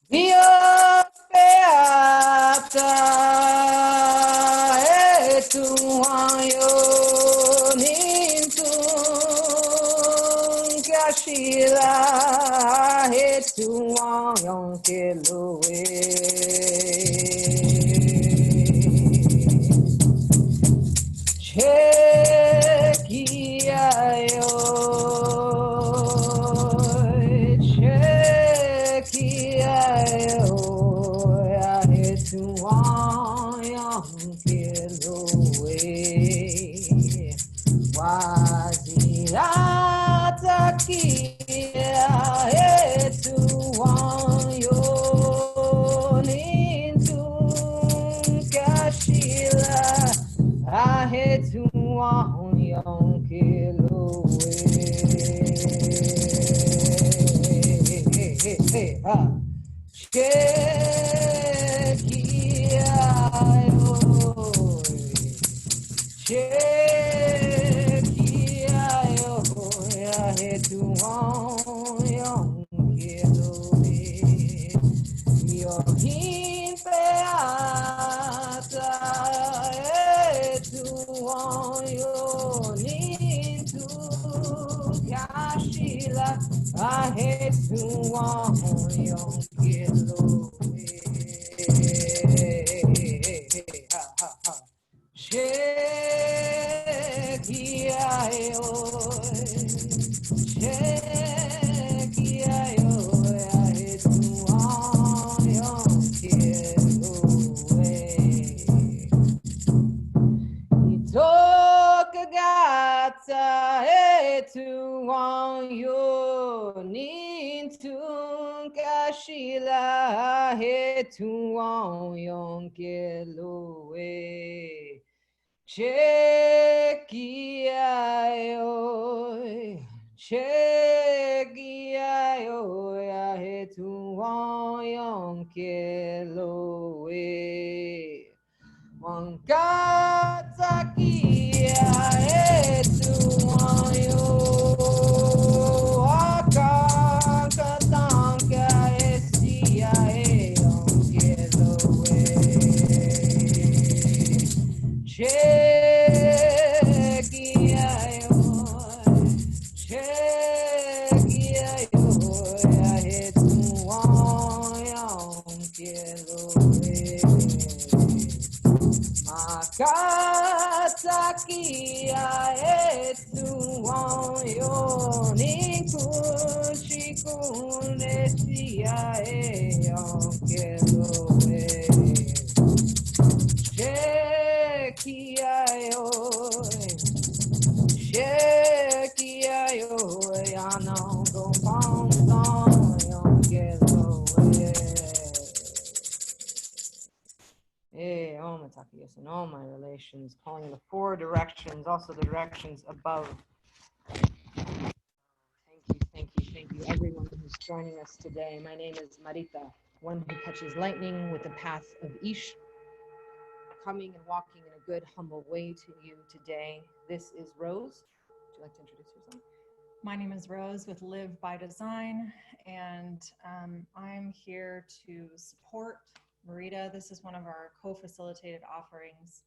Dio beata et tuaio nintum cashila et tuaio keloe chekiaio And all my relations, calling the four directions, also the directions above. Thank you, everyone who's joining us today. My name is Marita, one who catches lightning with the path of Ish, coming and walking in a good, humble way to you today. This is Rose. Would you like to introduce yourself? My name is Rose with Live by Design, and I'm here to support Marita. This is one of our co-facilitated offerings.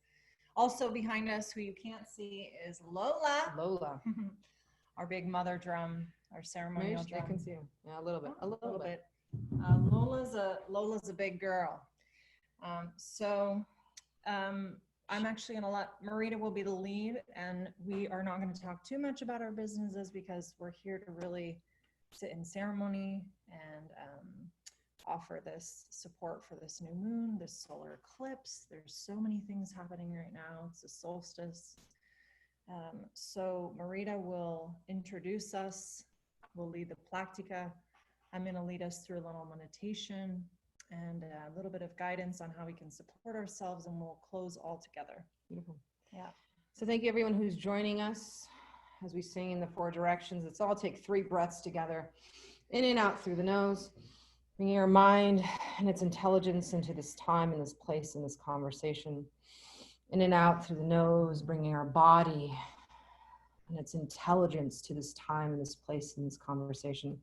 Also behind us, who you can't see, is Lola. Lola. Our big mother drum, our ceremonial drum. I can see him. Yeah, a little bit. Lola's a big girl. I'm actually going to let Marita will be the lead, and we are not going to talk too much about our businesses because we're here to really sit in ceremony and offer this support for this new moon, this solar eclipse. There's so many things happening right now. It's a solstice. So Marita will introduce us. We'll lead the platica. I'm going to lead us through a little meditation and a little bit of guidance on how we can support ourselves, and we'll close all together. Beautiful. Yeah. So thank you everyone who's joining us. as we sing in the 4 directions. Let's all take 3 breaths together. In and out through the nose, bringing our mind and its intelligence into this time and this place in this conversation. In and out through the nose, bringing our body and its intelligence to this time and this place in this conversation.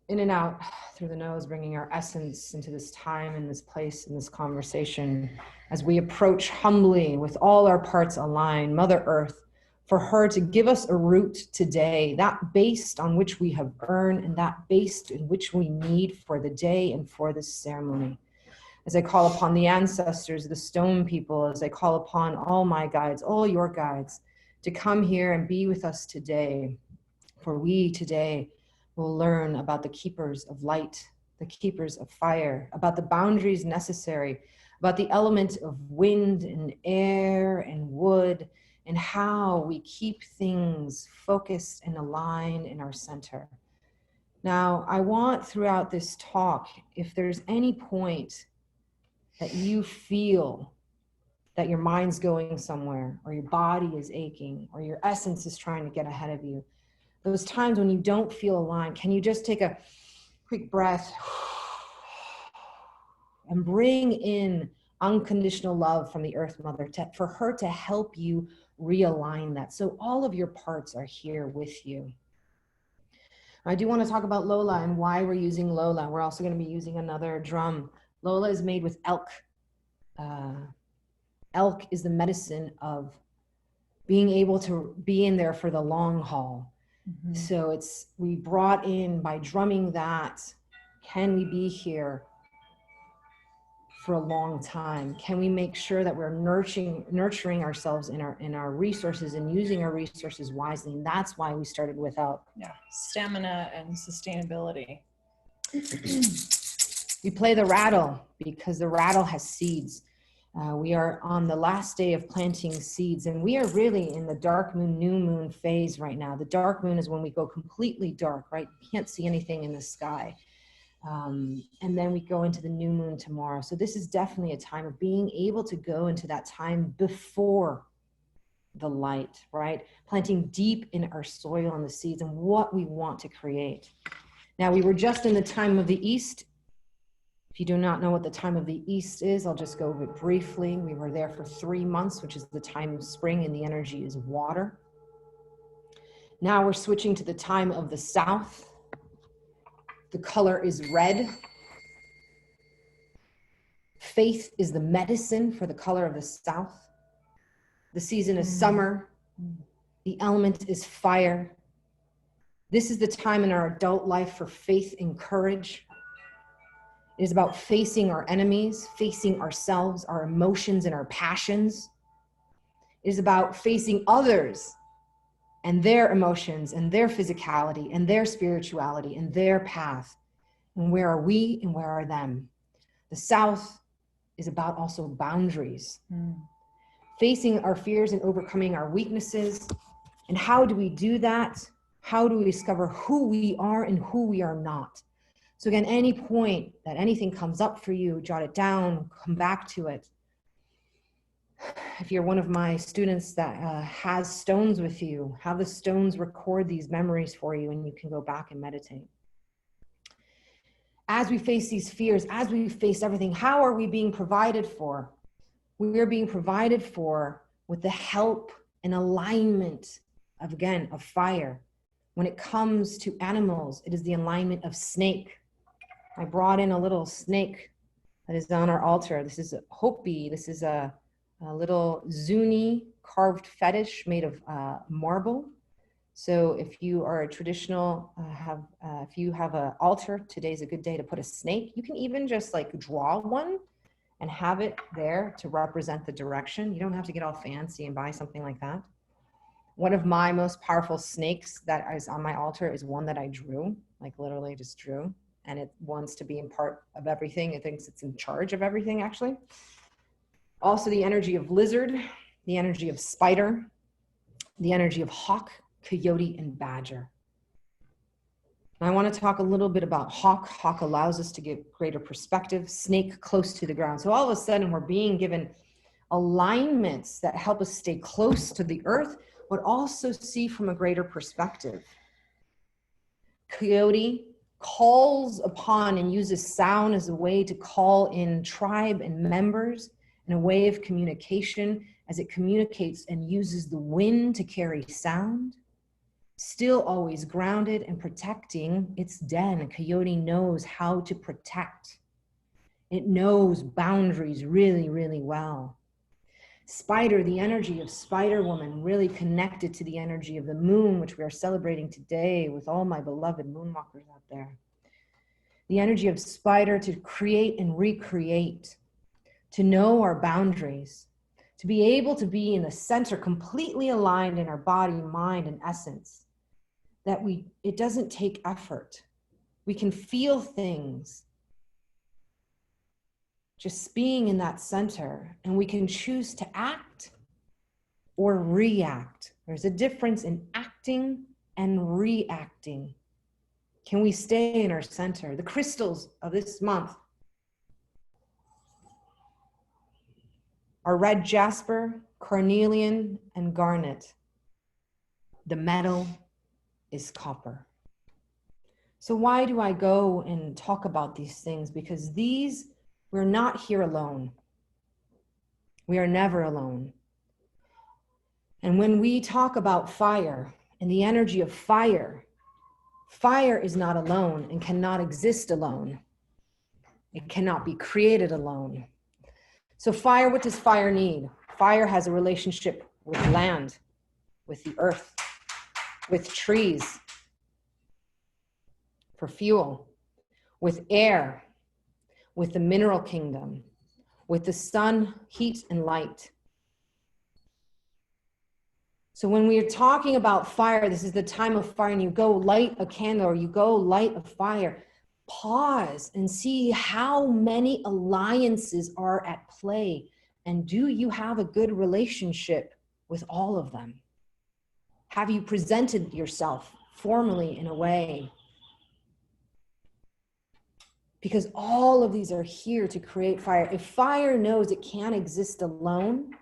In and out through the nose, bringing our essence into this time and this place in this conversation as we approach humbly with all our parts aligned, Mother Earth, for her to give us a root today, that based on which we have earned and that based in which we need for the day and for this ceremony. As I call upon the ancestors, the stone people, as I call upon all my guides, all your guides, to come here and be with us today. For we today will learn about the keepers of light, the keepers of fire, about the boundaries necessary, about the element of wind and air and wood, and how we keep things focused and aligned in our center. Now, I want throughout this talk, if there's any point that you feel that your mind's going somewhere, or your body is aching, or your essence is trying to get ahead of you, those times when you don't feel aligned, can you just take a quick breath and bring in unconditional love from the Earth Mother for her to help you realign that. So all of your parts are here with you. I do want to talk about Lola and why we're using Lola. We're also going to be using another drum. Lola is made with elk. Elk is the medicine of being able to be in there for the long haul. Mm-hmm. So we brought in, by drumming that, can we be here for a long time? Can we make sure that we're nurturing ourselves in our resources and using our resources wisely? And that's why we started with elk. Yeah, stamina and sustainability. We play the rattle because the rattle has seeds. We are on the last day of planting seeds, and we are really in the dark moon, new moon phase right now. The dark moon is when we go completely dark, right? You can't see anything in the sky. And then we go into the new moon tomorrow. So this is definitely a time of being able to go into that time before the light, right? Planting deep in our soil and the seeds and what we want to create. Now, we were just in the time of the East. If you do not know what the time of the East is, I'll just go over it briefly. We were there for 3 months, which is the time of spring, and the energy is water. Now we're switching to the time of the South. The color is red. Faith is the medicine for the color of the South. The season is summer. The element is fire. This is the time in our adult life for faith and courage. It is about facing our enemies, facing ourselves, our emotions and our passions. It is about facing others and their emotions and their physicality and their spirituality and their path. And where are we and where are them? The South is about also boundaries. Facing our fears and overcoming our weaknesses. And how do we do that? How do we discover who we are and who we are not? So again, any point that anything comes up for you, jot it down, come back to it. If you're one of my students that has stones with you, have the stones record these memories for you and you can go back and meditate. As we face these fears, as we face everything, how are we being provided for? We are being provided for with the help and alignment of, again, of fire. When it comes to animals, it is the alignment of snake. I brought in a little snake that is on our altar. This is a Hopi. This is a little Zuni carved fetish made of marble. So if you are a traditional, if you have an altar, today's a good day to put a snake. You can even just like draw one and have it there to represent the direction. You don't have to get all fancy and buy something like that. One of my most powerful snakes that is on my altar is one that I drew, like literally just drew. And it wants to be in part of everything. It thinks it's in charge of everything, actually. Also the energy of lizard, the energy of spider, the energy of hawk, coyote, and badger. And I want to talk a little bit about hawk. Hawk allows us to get greater perspective, snake close to the ground. So all of a sudden we're being given alignments that help us stay close to the earth but also see from a greater perspective. Coyote calls upon and uses sound as a way to call in tribe and members, and a way of communication as it communicates and uses the wind to carry sound. Still always grounded and protecting its den. A coyote knows how to protect. It knows boundaries really, really well. Spider, the energy of Spider Woman, really connected to the energy of the moon, which we are celebrating today with all my beloved moonwalkers out there. The energy of Spider to create and recreate, to know our boundaries, to be able to be in the center, completely aligned in our body, mind, and essence. That it doesn't take effort. We can feel things just being in that center, and we can choose to act or react. There's a difference in acting and reacting. Can we stay in our center? The crystals of this month are red jasper, carnelian, and garnet. The metal is copper. So why do I go and talk about these things? Because we're not here alone. We are never alone. And when we talk about fire and the energy of fire, fire is not alone and cannot exist alone. It cannot be created alone. So fire, what does fire need? Fire has a relationship with land, with the earth, with trees, for fuel, with air, with the mineral kingdom, with the sun, heat, and light. So when we are talking about fire, this is the time of fire, and you go light a candle or you go light a fire, pause and see how many alliances are at play. And do you have a good relationship with all of them? Have you presented yourself formally in a way? Because all of these are here to create fire. If fire knows it can't exist alone,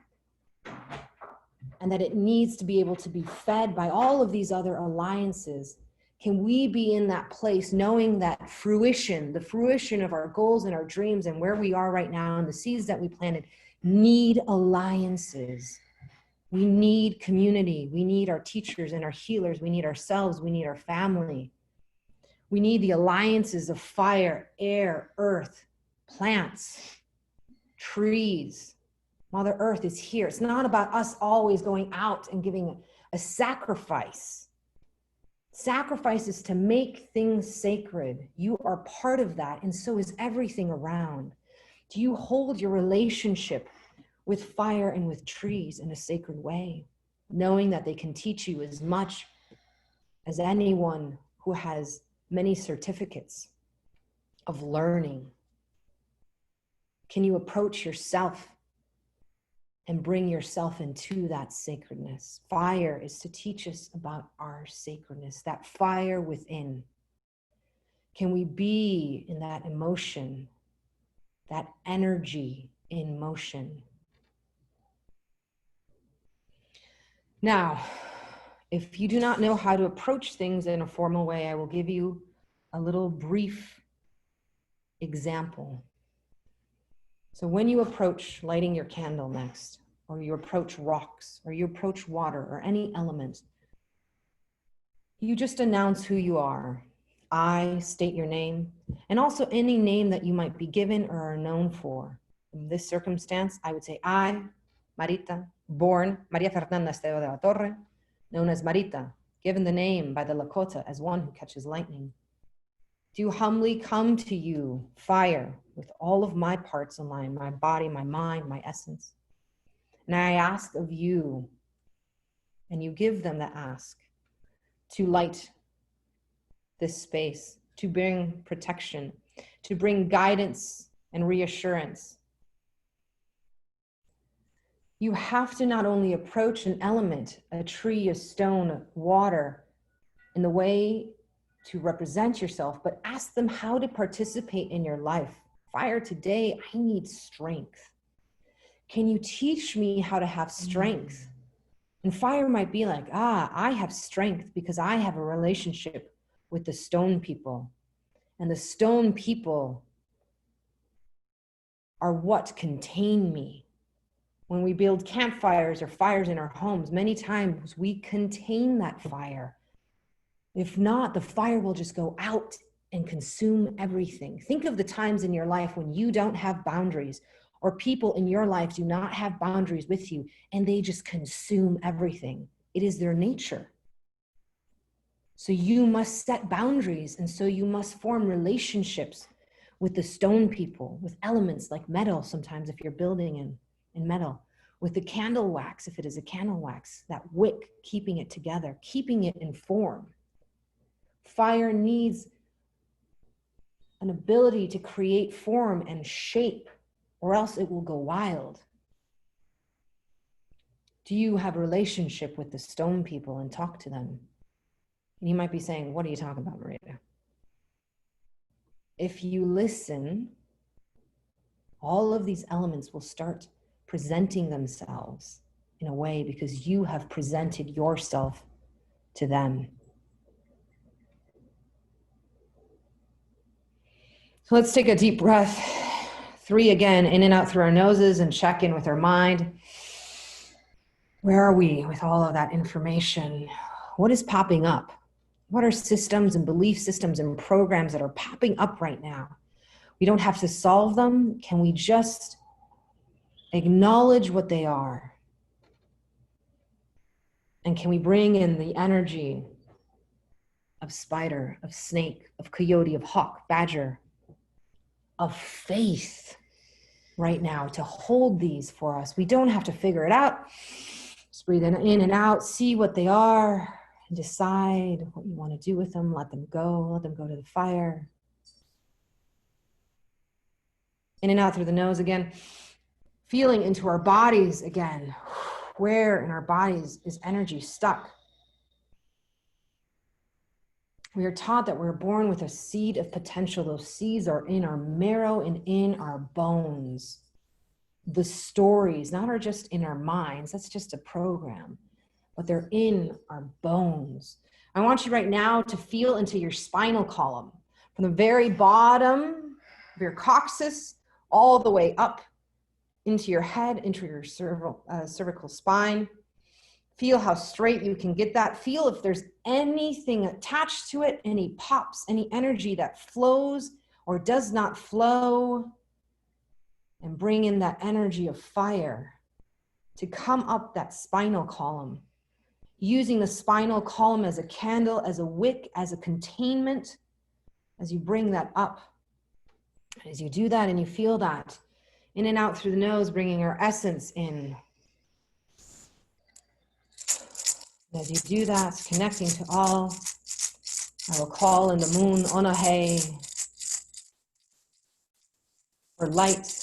and that it needs to be able to be fed by all of these other alliances, can we be in that place knowing that fruition, the fruition of our goals and our dreams and where we are right now and the seeds that we planted need alliances. We need community. We need our teachers and our healers. We need ourselves. We need our family. We need the alliances of fire, air, earth, plants, trees. Mother Earth is here. It's not about us always going out and giving a sacrifice. Sacrifice is to make things sacred. You are part of that, and so is everything around. Do you hold your relationship with fire and with trees in a sacred way, knowing that they can teach you as much as anyone who has many certificates of learning? Can you approach yourself and bring yourself into that sacredness? Fire is to teach us about our sacredness, that fire within. Can we be in that emotion, that energy in motion? Now, if you do not know how to approach things in a formal way, I will give you a little brief example. So when you approach lighting your candle next, or you approach rocks, or you approach water, or any element, you just announce who you are. I state your name, and also any name that you might be given or are known for. In this circumstance, I would say, I, Marita, born Maria Fernanda Esteva de la Torre, known as Marita, given the name by the Lakota as one who catches lightning. Do humbly come to you, fire, with all of my parts aligned, my body, my mind, my essence. And I ask of you, and you give them the ask, to light this space, to bring protection, to bring guidance and reassurance. You have to not only approach an element, a tree, a stone, water, in the way to represent yourself, but ask them how to participate in your life. Fire, today, I need strength. Can you teach me how to have strength? And fire might be like, I have strength because I have a relationship with the stone people. And the stone people are what contain me. When we build campfires or fires in our homes, many times we contain that fire. If not, the fire will just go out and consume everything. Think of the times in your life when you don't have boundaries, or people in your life do not have boundaries with you, and they just consume everything. It is their nature. So you must set boundaries, and so you must form relationships with the stone people, with elements like metal sometimes if you're building in metal, with the candle wax if it is a candle wax, that wick keeping it together, keeping it in form. Fire needs an ability to create form and shape, or else it will go wild. Do you have a relationship with the stone people and talk to them? And you might be saying, what are you talking about, Maria? If you listen, all of these elements will start presenting themselves in a way because you have presented yourself to them. So let's take a deep breath. 3 again, in and out through our noses, and check in with our mind. Where are we with all of that information? What is popping up? What are systems and belief systems and programs that are popping up right now? We don't have to solve them. Can we just acknowledge what they are? And can we bring in the energy of spider, of snake, of coyote, of hawk, badger, of faith right now to hold these for us? We don't have to figure it out. Just breathe in and out, see what they are, and decide what you want to do with them. Let them go to the fire. In and out through the nose again. Feeling into our bodies again. Where in our bodies is energy stuck? We are taught that we're born with a seed of potential. Those seeds are in our marrow and in our bones. The stories, not are just in our minds, that's just a program, but they're in our bones. I want you right now to feel into your spinal column, from the very bottom of your coccyx all the way up into your head, into your cervical spine. Feel how straight you can get that. Feel if there's anything attached to it, any pops, any energy that flows or does not flow. And bring in that energy of fire to come up that spinal column. Using the spinal column as a candle, as a wick, as a containment, as you bring that up. As you do that and you feel that, in and out through the nose, bringing our essence in. As you do that, connecting to all, I will call in the moon, Onahe, for light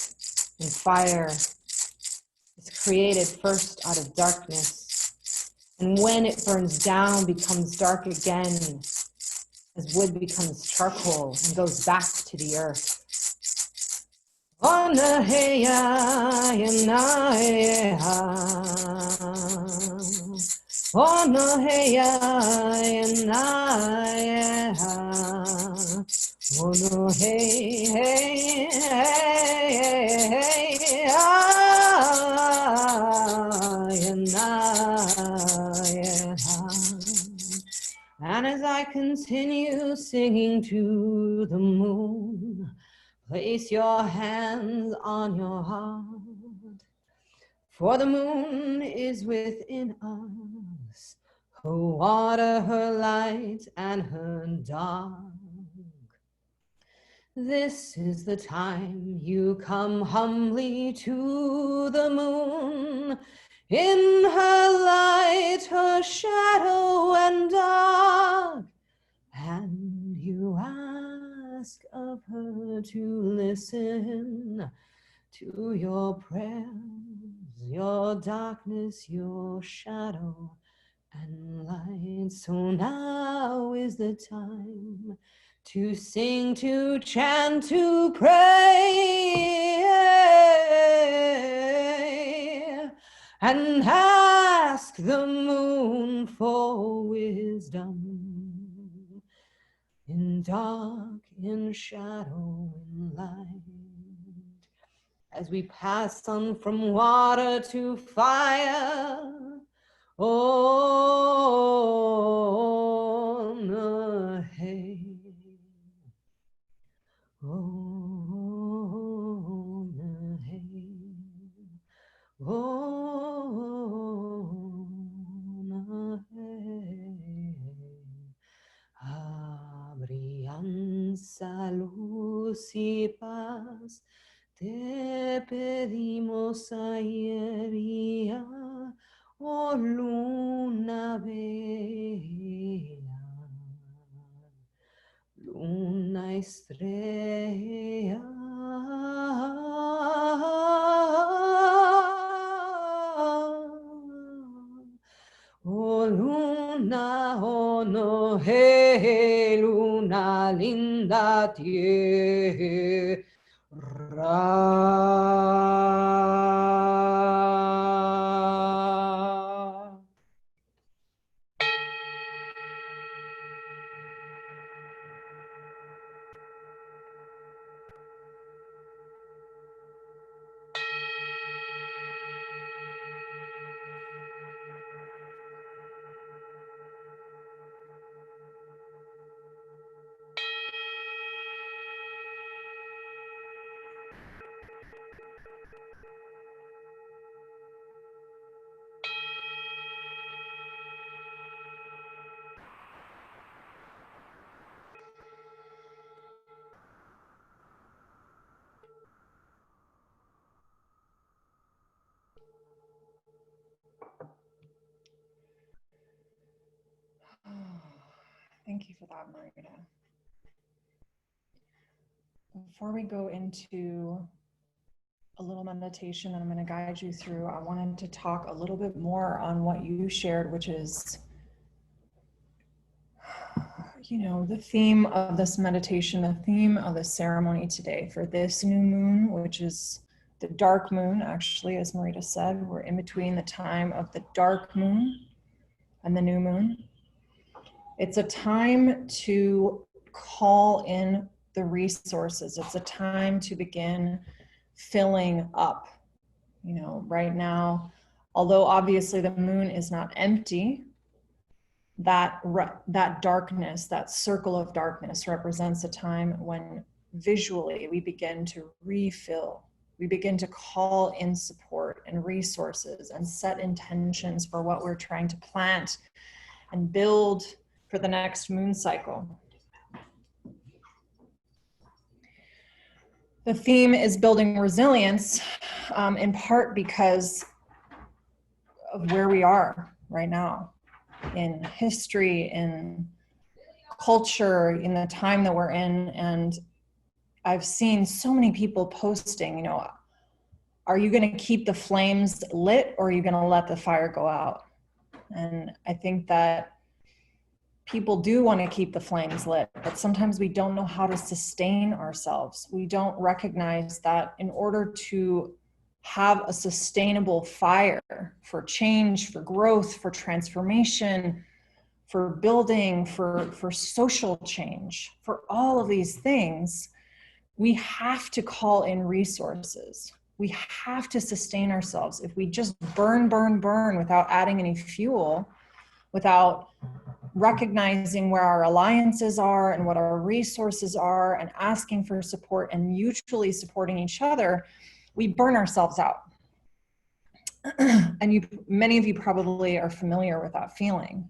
and fire is created first out of darkness. And when it burns down, becomes dark again, as wood becomes charcoal and goes back to the earth. Onahe, Oh no hey oh no hey and as I continue singing to the moon, place your hands on your heart. For the moon is within us, her water, her light, and her dark. This is the time you come humbly to the moon, in her light, her shadow, and dark. And you ask of her to listen to your prayers, your darkness, your shadow and light. So now is the time to sing, to chant, to pray. and ask the moon for wisdom. In dark, in shadow, in light, as we pass on from water to fire, on ahead, on ahead, on ahead. Abrianza, luz y paz, te pedimos ayer día, oh luna bella, luna estrella. Oh luna, oh no, hey, luna linda tierra. Thank you for that, Marita. Before we go into a little meditation that I'm going to guide you through, I wanted to talk a little bit more on what you shared, which is, you know, the theme of this meditation, the theme of the ceremony today for this new moon, which is the dark moon. Actually, as Marita said, we're in between the time of the dark moon and the new moon. It's a time to call in the resources. It's a time to begin filling up. You know, right now, although obviously the moon is not empty, that darkness, that circle of darkness represents a time when visually we begin to refill. We begin to call in support and resources and set intentions for what we're trying to plant and build for the next moon cycle. The theme is building resilience, in part because of where we are right now in history, in culture, in the time that we're in. And I've seen so many people posting, you know, are you going to keep the flames lit or are you going to let the fire go out? And I think that people do want to keep the flames lit, but sometimes we don't know how to sustain ourselves. We don't recognize that in order to have a sustainable fire for change, for growth, for transformation, for building, for social change, for all of these things, we have to call in resources. We have to sustain ourselves. If we just burn without adding any fuel, without recognizing where our alliances are and what our resources are and asking for support and mutually supporting each other, we burn ourselves out. And many of you probably are familiar with that feeling.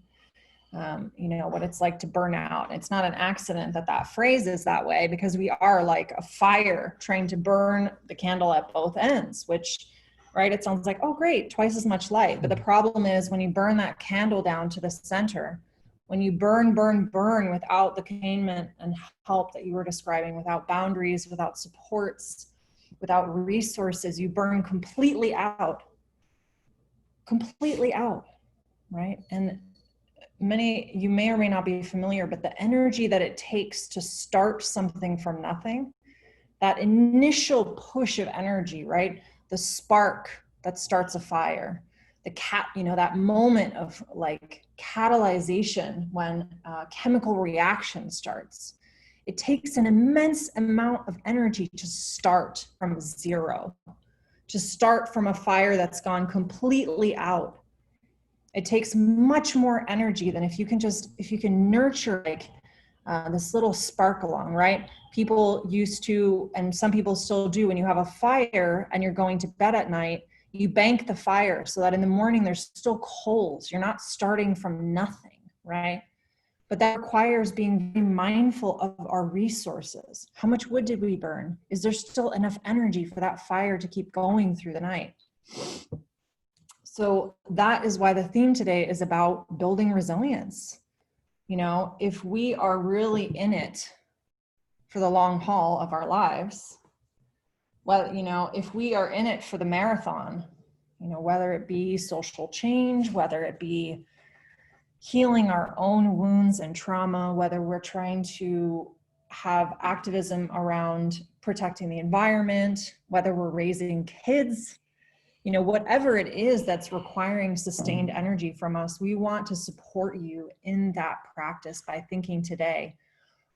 You know, what it's like to burn out. It's not an accident that that phrase is that way, because we are like a fire trying to burn the candle at both ends, which, right, it sounds like, oh great, twice as much light. But the problem is when you burn that candle down to the center, when you burn without the containment and help that you were describing, without boundaries, without supports, without resources, you burn completely out, right? And you may or may not be familiar, but the energy that it takes to start something from nothing, that initial push of energy, right? The spark that starts a fire, that moment of like catalyzation when a chemical reaction starts. It takes an immense amount of energy to start from zero, to start from a fire that's gone completely out. It takes much more energy than if you can nurture like this little spark along, right? People used to, and some people still do, when you have a fire and you're going to bed at night, you bank the fire so that in the morning there's still coals. You're not starting from nothing, right? But that requires being very mindful of our resources. How much wood did we burn? Is there still enough energy for that fire to keep going through the night? So that is why the theme today is about building resilience. You know, if we are really in it for the long haul of our lives, well, you know, if we are in it for the marathon, you know, whether it be social change, whether it be healing our own wounds and trauma, whether we're trying to have activism around protecting the environment, whether we're raising kids, you know, whatever it is that's requiring sustained energy from us, we want to support you in that practice by thinking today,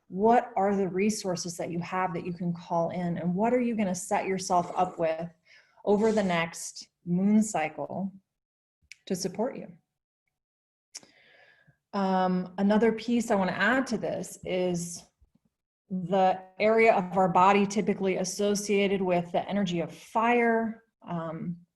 what are the resources that you have that you can call in, and what are you going to set yourself up with over the next moon cycle to support you? Another piece I want to add to this is the area of our body typically associated with the energy of fire.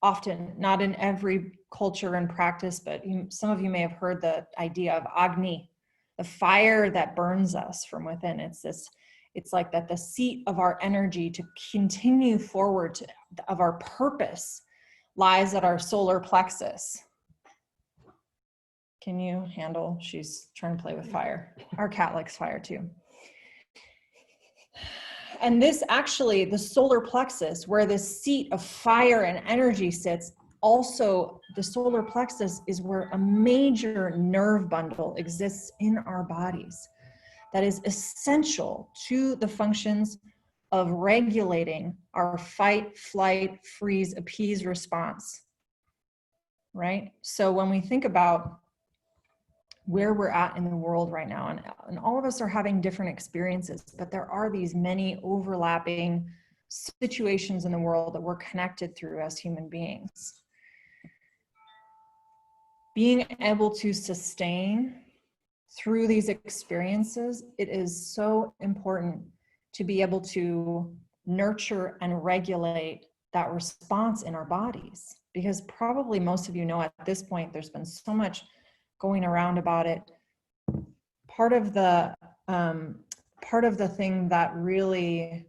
Often, not in every culture and practice, but some of you may have heard the idea of Agni, the fire that burns us from within. It's like that the seat of our energy to continue forward of our purpose lies at our solar plexus. Can you handle? She's trying to play with fire. Our cat likes fire too. And this actually, the solar plexus, where the seat of fire and energy sits, also the solar plexus is where a major nerve bundle exists in our bodies that is essential to the functions of regulating our fight, flight, freeze, appease response, right? So when we think about where we're at in the world right now, and all of us are having different experiences, but there are these many overlapping situations in the world that we're connected through as human beings. Being able to sustain through these experiences, it is so important to be able to nurture and regulate that response in our bodies, because probably most of you know at this point, there's been so much going around about it. Part of the thing that really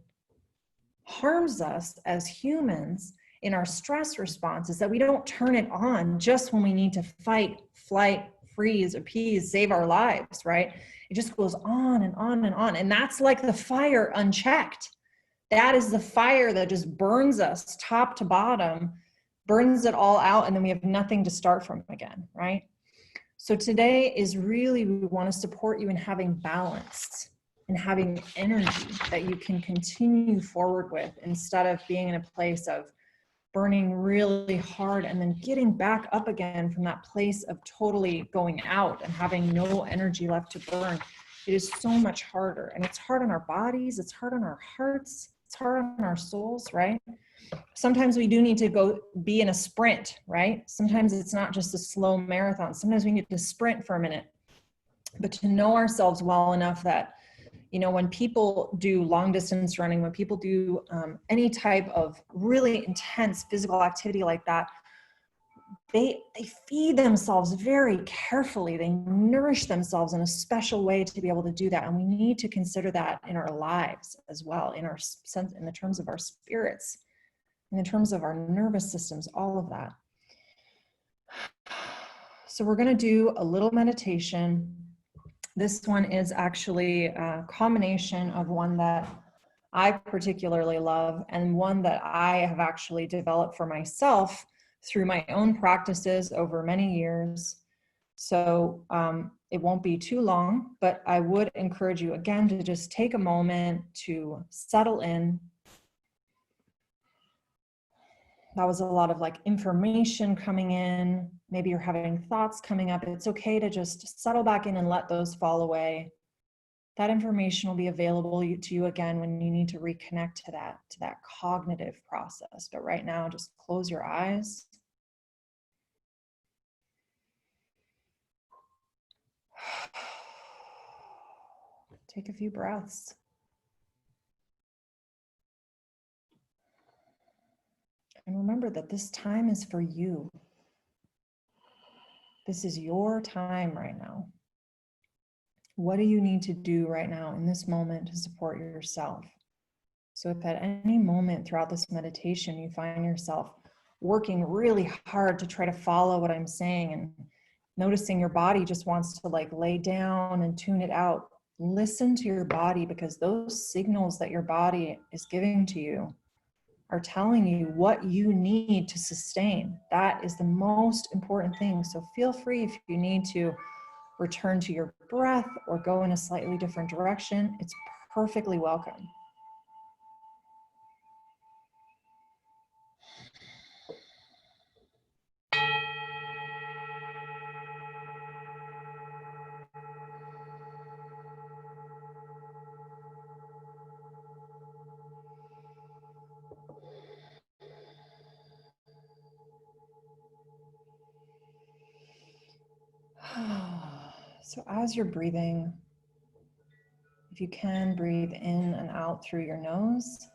harms us as humans in our stress response is that we don't turn it on just when we need to fight, flight, freeze, appease, save our lives, right? It just goes on and on and on. And that's like the fire unchecked. That is the fire that just burns us top to bottom, burns it all out, and then we have nothing to start from again, right? So today is really, we want to support you in having balance and having energy that you can continue forward with, instead of being in a place of burning really hard and then getting back up again from that place of totally going out and having no energy left to burn. It is so much harder, and it's hard on our bodies, it's hard on our hearts, it's hard on our souls, right? Sometimes we do need to go be in a sprint, right? Sometimes it's not just a slow marathon. Sometimes we need to sprint for a minute, but to know ourselves well enough that, you know, when people do long distance running, when people do any type of really intense physical activity like that, they feed themselves very carefully. They nourish themselves in a special way to be able to do that. And we need to consider that in our lives as well, in our sense, in the terms of our spirits, in terms of our nervous systems, all of that. So we're going to do a little meditation. This one is actually a combination of one that I particularly love and one that I have actually developed for myself through my own practices over many years. So it won't be too long, but I would encourage you again to just take a moment to settle in. that was a lot of like information coming in. Maybe you're having thoughts coming up. It's okay to just settle back in and let those fall away. That information will be available to you again when you need to reconnect to that cognitive process. But right now, just close your eyes. Take a few breaths. And remember that this time is for you. This is your time right now. What do you need to do right now in this moment to support yourself? So if at any moment throughout this meditation, you find yourself working really hard to try to follow what I'm saying and noticing your body just wants to like lay down and tune it out, listen to your body, because those signals that your body is giving to you are telling you what you need to sustain. That is the most important thing. So feel free if you need to return to your breath or go in a slightly different direction. It's perfectly welcome. So as you're breathing, if you can breathe in and out through your nose,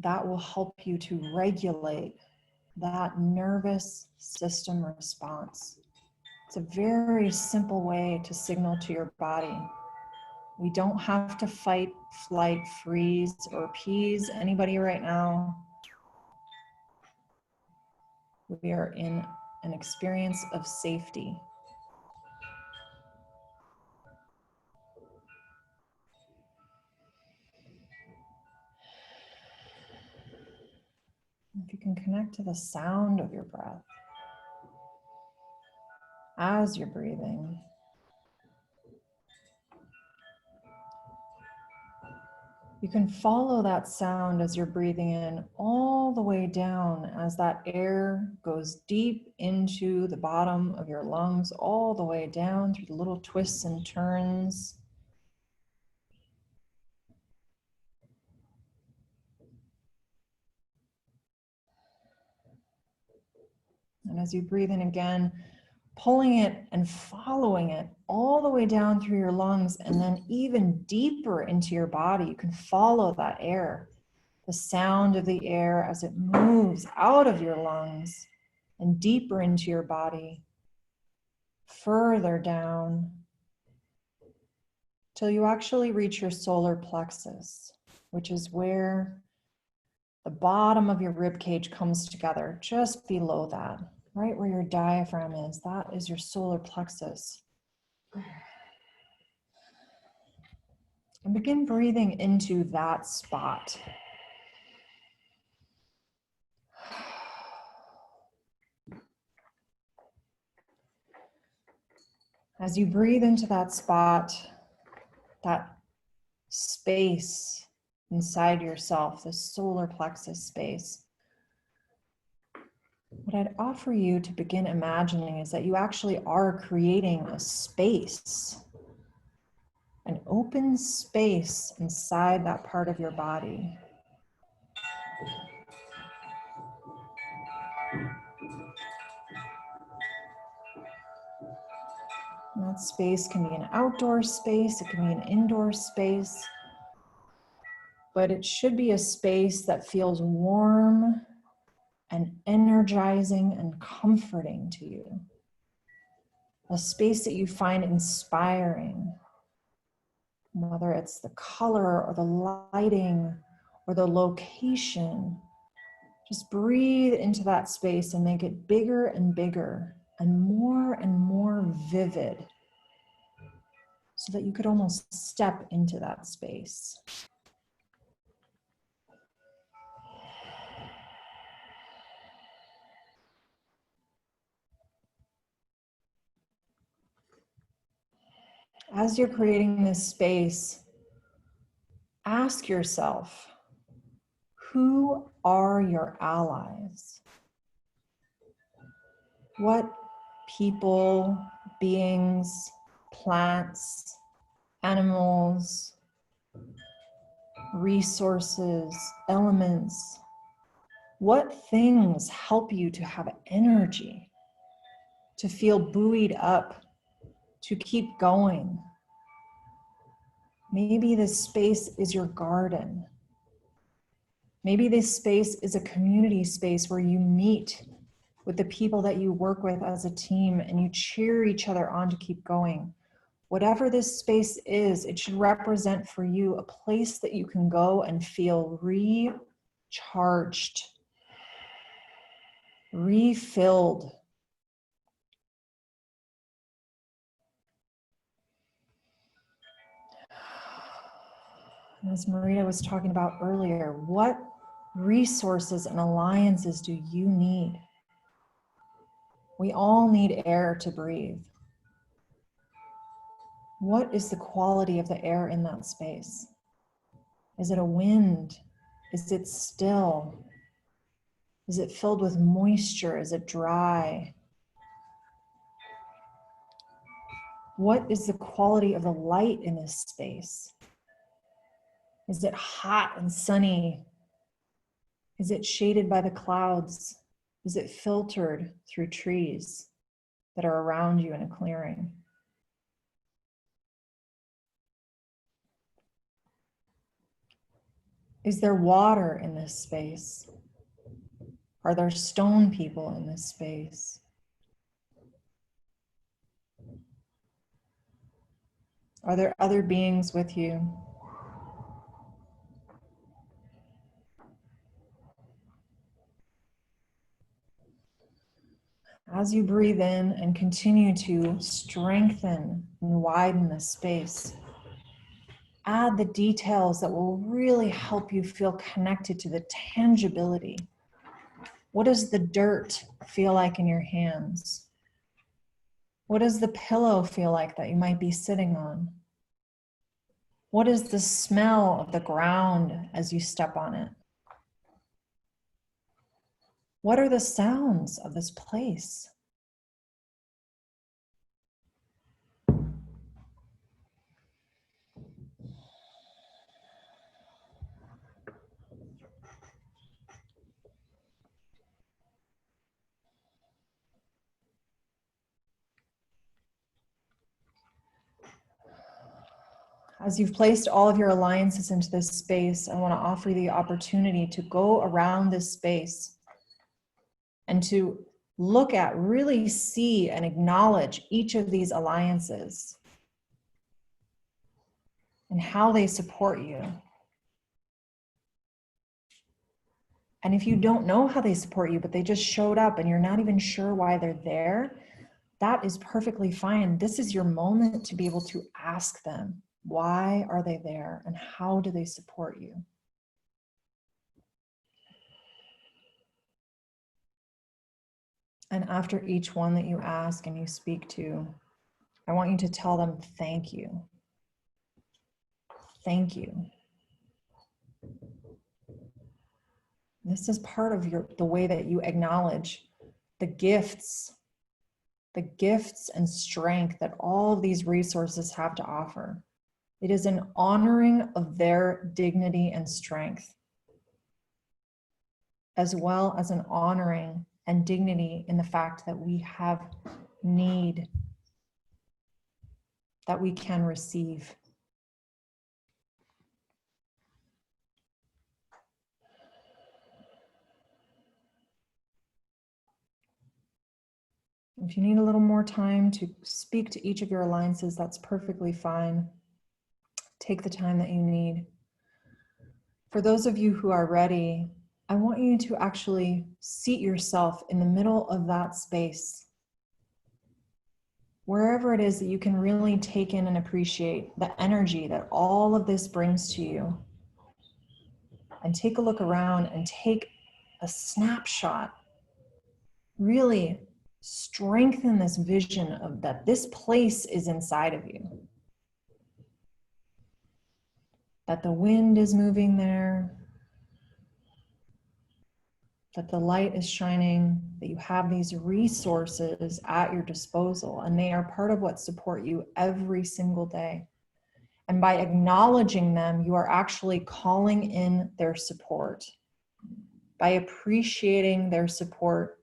that will help you to regulate that nervous system response. It's a very simple way to signal to your body. We don't have to fight, flight, freeze, or appease anybody right now. We are in an experience of safety. If you can connect to the sound of your breath as you're breathing, you can follow that sound as you're breathing in all the way down as that air goes deep into the bottom of your lungs, all the way down through the little twists and turns. And as you breathe in again, pulling it and following it all the way down through your lungs and then even deeper into your body. You can follow that air, the sound of the air as it moves out of your lungs and deeper into your body, further down, till you actually reach your solar plexus, which is where the bottom of your rib cage comes together, just below that. Right where your diaphragm is, that is your solar plexus. And begin breathing into that spot. As you breathe into that spot, that space inside yourself, the solar plexus space, what I'd offer you to begin imagining is that you actually are creating a space, an open space inside that part of your body. And that space can be an outdoor space, it can be an indoor space, but it should be a space that feels warm and energizing and comforting to you. A space that you find inspiring, whether it's the color or the lighting or the location. Just breathe into that space and make it bigger and bigger and more vivid so that you could almost step into that space. As you're creating this space, ask yourself, Who are your allies? What people, beings, plants, animals, resources, elements, what things help you to have energy, to feel buoyed up, to keep going? Maybe this space is your garden. Maybe this space is a community space where you meet with the people that you work with as a team and you cheer each other on to keep going. Whatever this space is, it should represent for you a place that you can go and feel recharged, refilled. As Maria was talking about earlier, what resources and alliances do you need? We all need air to breathe. What is the quality of the air in that space? Is it a wind? Is it still? Is it filled with moisture? Is it dry? What is the quality of the light in this space? Is it hot and sunny? Is it shaded by the clouds? Is it filtered through trees that are around you in a clearing? Is there water in this space? Are there stone people in this space? Are there other beings with you? As you breathe in and continue to strengthen and widen the space, add the details that will really help you feel connected to the tangibility. What does the dirt feel like in your hands? What does the pillow feel like that you might be sitting on? What is the smell of the ground as you step on it? What are the sounds of this place? As you've placed all of your alliances into this space, I want to offer you the opportunity to go around this space and to look at, really see and acknowledge each of these alliances and how they support you. And if you don't know how they support you, but they just showed up and you're not even sure why they're there, that is perfectly fine. This is your moment to be able to ask them, why are they there and how do they support you? And after each one that you ask and you speak to, I want you to tell them, thank you. Thank you. This is part of the way that you acknowledge the gifts and strength that all of these resources have to offer. It is an honoring of their dignity and strength, as well as an honoring and dignity in the fact that we have need that we can receive. If you need a little more time to speak to each of your alliances, that's perfectly fine. Take the time that you need. For those of you who are ready, I want you to actually seat yourself in the middle of that space. Wherever it is that you can really take in and appreciate the energy that all of this brings to you. And take a look around and take a snapshot. Really strengthen this vision of that this place is inside of you. That the wind is moving there. that the light is shining, that you have these resources at your disposal, and they are part of what support you every single day. And by acknowledging them, you are actually calling in their support. By appreciating their support,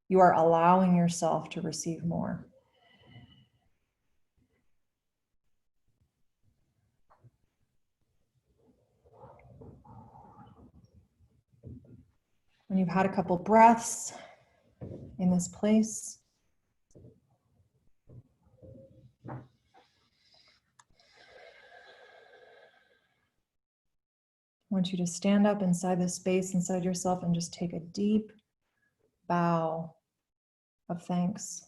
you are allowing yourself to receive more. When you've had a couple breaths in this place, I want you to stand up inside this space, inside yourself, and just take a deep bow of thanks.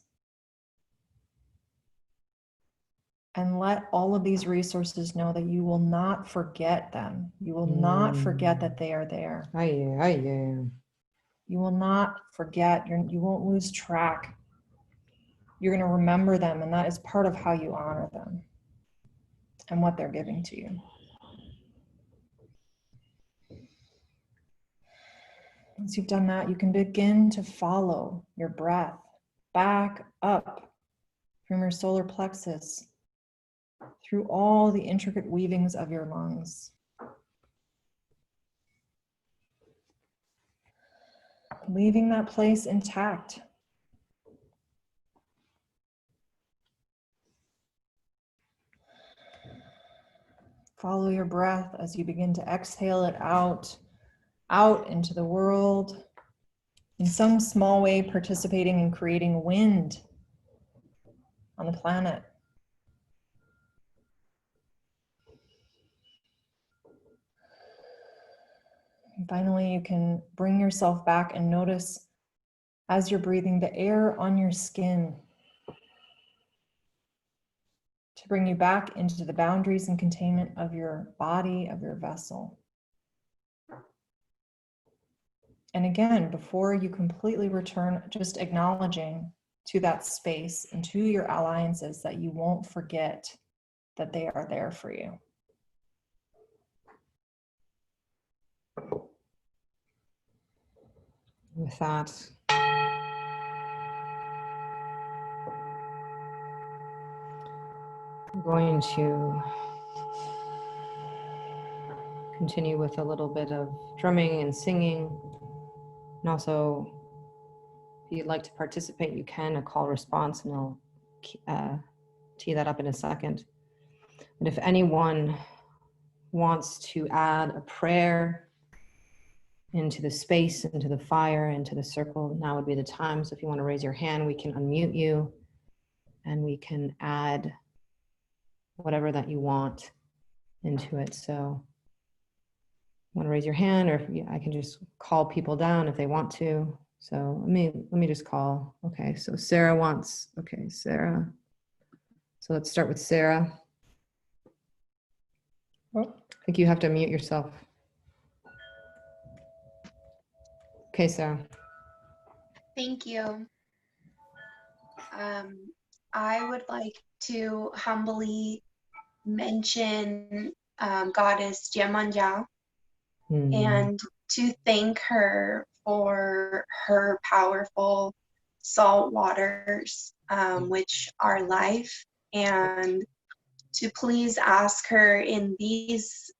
And let all of these resources know that you will not forget them. You will not forget that they are there. You will not forget. You won't lose track. You're going to remember them, and that is part of how you honor them and what they're giving to you. Once you've done that, you can begin to follow your breath back up from your solar plexus through all the intricate weavings of your lungs. Leaving that place intact. Follow your breath as you begin to exhale it out into the world, in some small way participating in creating wind on the planet. And finally, you can bring yourself back and notice as you're breathing the air on your skin to bring you back into the boundaries and containment of your body, of your vessel. And again, before you completely return, just acknowledging to that space and to your alliances that you won't forget that they are there for you. With that, I'm going to continue with a little bit of drumming and singing. And also, if you'd like to participate, you can, a call response, and I'll tee that up in a second. And if anyone wants to add a prayer into the space, into the fire, into the circle, now would be the time. So if you want to raise your hand, we can unmute you and we can add whatever that you want into it. So want to raise your hand, or if I can just call people down if they want to. So let me just call. Okay, so Sarah wants, okay, Sarah. So let's start with Sarah. Oh, I think you have to mute yourself. Okay, Sarah. Thank you. I would like to humbly mention Goddess Yemanja and to thank her for her powerful salt waters, which are life, and to please ask her in these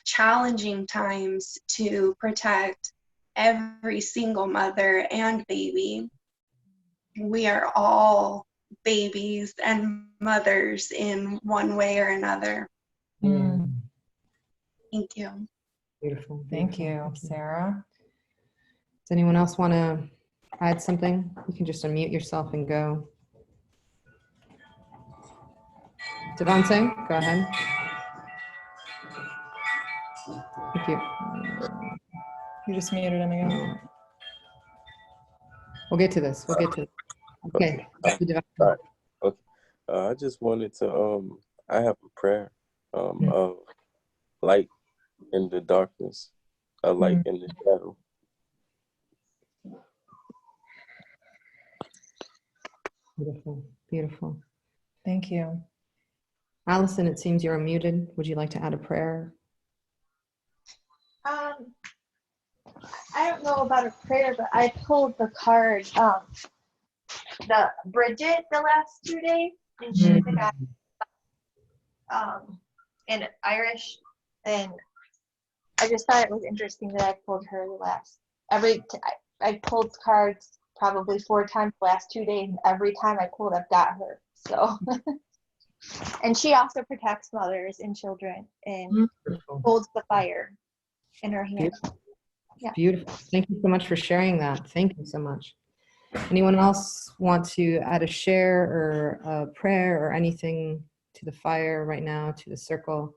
challenging times to protect every single mother and baby. We are all babies and mothers in one way or another. Thank you. Beautiful. Thank you, Sarah. Does anyone else want to add something? You can just unmute yourself and go. Devante, go ahead. Thank you. You just muted him again. We'll get to this. We'll get to it. Okay. All right. Okay. I just wanted to, I have a prayer of light in the darkness, a light in the shadow. Beautiful. Beautiful. Thank you. Allison, it seems you're unmuted. Would you like to add a prayer? I don't know about a prayer, but I pulled the card, the Bridget the last 2 days, and she's a guy in Irish, and I just thought it was interesting that I pulled her the last I pulled cards probably 4 times the last 2 days, and every time I pulled, I've got her. So, and she also protects mothers and children and holds the fire in her hand. Yeah. Beautiful. Thank you so much for sharing that. Thank you so much. Anyone else want to add a share or a prayer or anything to the fire right now, to the circle?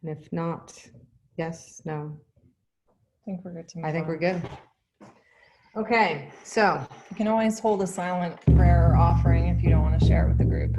And if not, yes, no, I think we're good to move I think on. we're good. Okay, so You can always hold a silent prayer or offering if you don't want to share it with the group.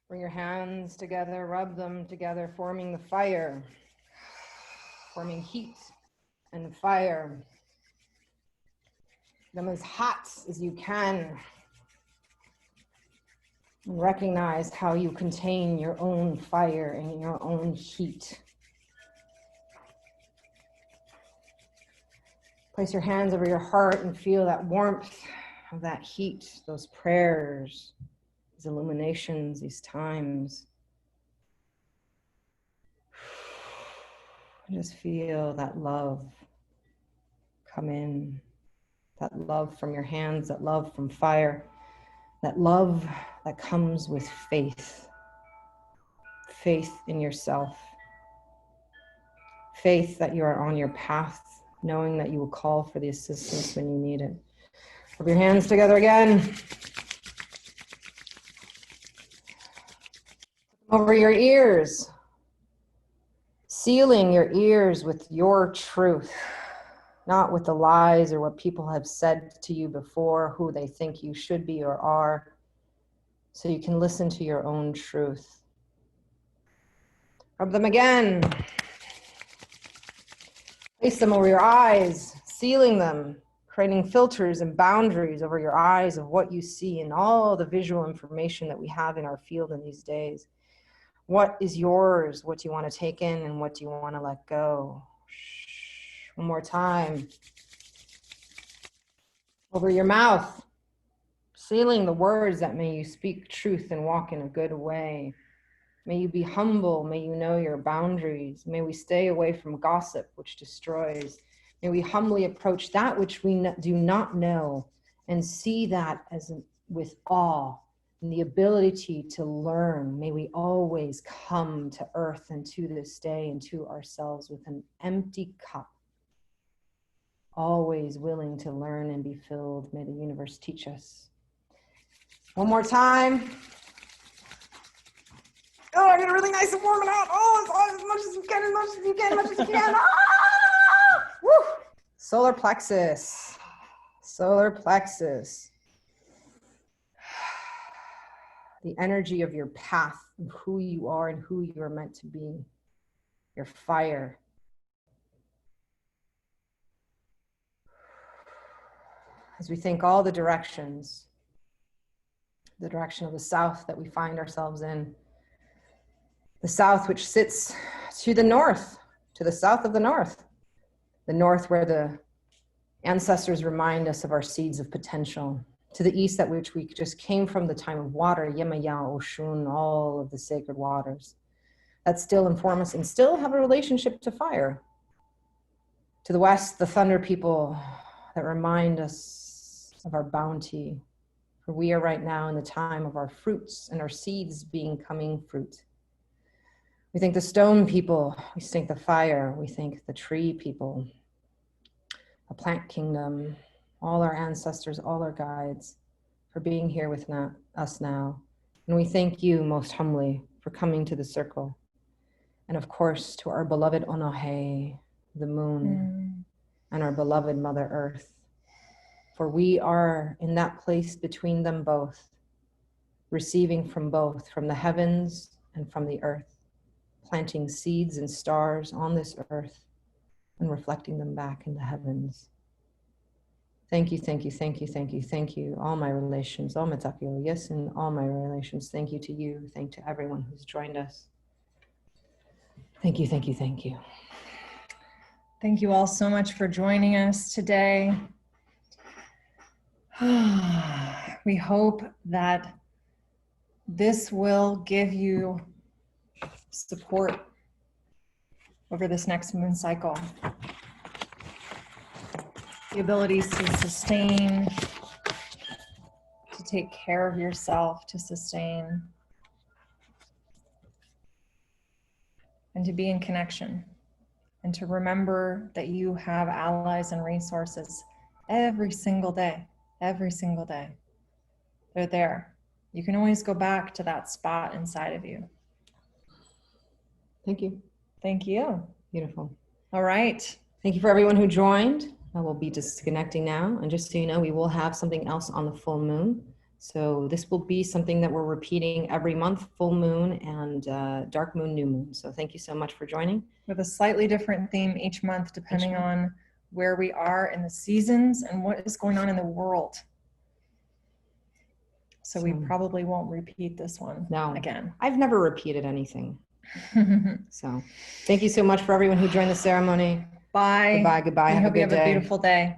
Bring your hands together, rub them together, forming the fire, forming heat and fire. Them as hot as you can. And recognize how you contain your own fire and your own heat. Place your hands over your heart and feel that warmth of that heat, those prayers, these illuminations, these times. Just feel that love come in, that love from your hands, that love from fire, that love that comes with faith, faith in yourself, faith that you are on your path, knowing that you will call for the assistance when you need it. Rub your hands together again. Over your ears, sealing your ears with your truth, not with the lies or what people have said to you before, who they think you should be or are, so you can listen to your own truth. Rub them again. Place them over your eyes, sealing them, creating filters and boundaries over your eyes of what you see and all the visual information that we have in our field in these days. What is yours? What do you want to take in and what do you want to let go? One more time. Over your mouth, sealing the words that may you speak truth and walk in a good way. May you be humble. May you know your boundaries. May we stay away from gossip, which destroys. May we humbly approach that which we do not know and see that as with awe and the ability to learn. May we always come to earth and to this day and to ourselves with an empty cup, always willing to learn and be filled. May the universe teach us. One more time. Oh, I get it really nice and warm and hot. Oh, as much as you can, as much as you can, as much as you can. Ah! Woo! Solar plexus. Solar plexus. The energy of your path, of who you are and who you are meant to be. Your fire. As we think all the directions, the direction of the south that we find ourselves in, the south which sits to the north, to the south of the north where the ancestors remind us of our seeds of potential, to the east, that which we just came from, the time of water, Yemaya, Oshun, all of the sacred waters that still inform us and still have a relationship to fire. To the west, the thunder people that remind us of our bounty, for we are right now in the time of our fruits and our seeds coming fruit. We think the stone people, we think the fire, we think the tree people, the plant kingdom, all our ancestors, all our guides for being here with us now. And we thank you most humbly for coming to the circle. And of course, to our beloved Onahe, the moon, and our beloved Mother Earth. For we are in that place between them both, receiving from both, from the heavens and from the earth, planting seeds and stars on this earth and reflecting them back in the heavens. Thank you, thank you, thank you, thank you, thank you. All my relations, all Matakio, yes, and all my relations. Thank you to you. Thank to everyone who's joined us. Thank you, thank you, thank you. Thank you all so much for joining us today. We hope that this will give you support over this next moon cycle. The abilities to sustain, to take care of yourself, to sustain, and to be in connection. And to remember that you have allies and resources every single day, every single day. They're there. You can always go back to that spot inside of you. Thank you. Thank you. Beautiful. All right. Thank you for everyone who joined. I will be disconnecting now. And just so you know, we will have something else on the full moon. So this will be something that we're repeating every month, full moon and dark moon, new moon. So thank you so much for joining. With a slightly different theme each month, depending on where we are in the seasons and what is going on in the world. So we probably won't repeat this one again. I've never repeated anything. So thank you so much for everyone who joined the ceremony. Bye. Goodbye, goodbye. I Have a hope you good have day. a beautiful day.